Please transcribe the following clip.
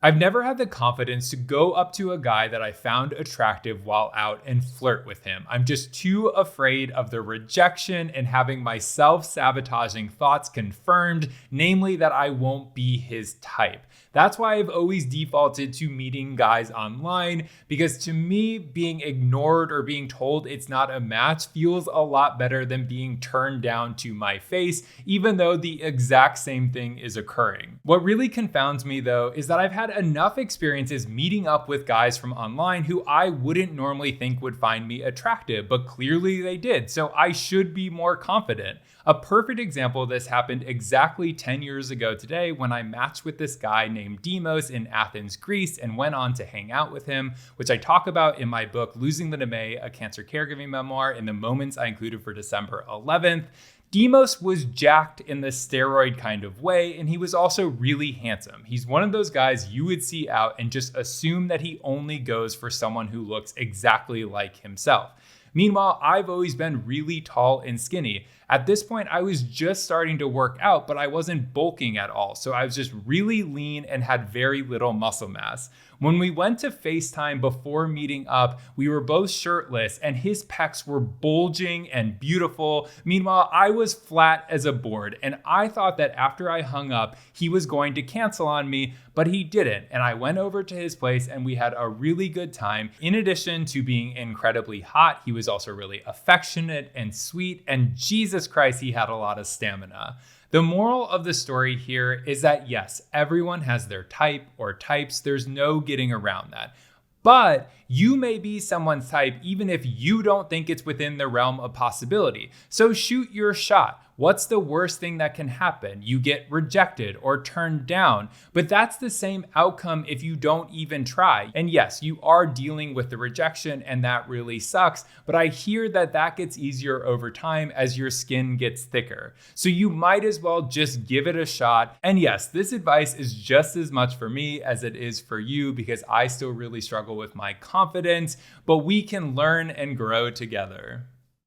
I've never had the confidence to go up to a guy that I found attractive while out and flirt with him. I'm just too afraid of the rejection and having my self-sabotaging thoughts confirmed, namely that I won't be his type. That's why I've always defaulted to meeting guys online, because to me, being ignored or being told it's not a match feels a lot better than being turned down to my face, even though the exact same thing is occurring. What really confounds me though is that I've had enough experiences meeting up with guys from online who I wouldn't normally think would find me attractive, but clearly they did, so I should be more confident. A perfect example of this happened exactly 10 years ago today when I matched with this guy named Demos in Athens, Greece, and went on to hang out with him, which I talk about in my book, Losing the May, a cancer caregiving memoir, in the moments I included for December 11th. Demos was jacked in the steroid kind of way, and he was also really handsome. He's one of those guys you would see out and just assume that he only goes for someone who looks exactly like himself. Meanwhile, I've always been really tall and skinny. At this point, I was just starting to work out, but I wasn't bulking at all. So I was just really lean and had very little muscle mass. When we went to FaceTime before meeting up, we were both shirtless and his pecs were bulging and beautiful. Meanwhile, I was flat as a board, and I thought that after I hung up, he was going to cancel on me, but he didn't. And I went over to his place and we had a really good time. In addition to being incredibly hot, he was also really affectionate and sweet, and Jesus Christ, he had a lot of stamina. The moral of the story here is that yes, everyone has their type or types. There's no getting around that. But you may be someone's type even if you don't think it's within the realm of possibility. So shoot your shot. What's the worst thing that can happen? You get rejected or turned down, but that's the same outcome if you don't even try. And yes, you are dealing with the rejection and that really sucks, but I hear that that gets easier over time as your skin gets thicker. So you might as well just give it a shot. And yes, this advice is just as much for me as it is for you, because I still really struggle with my confidence, but we can learn and grow together.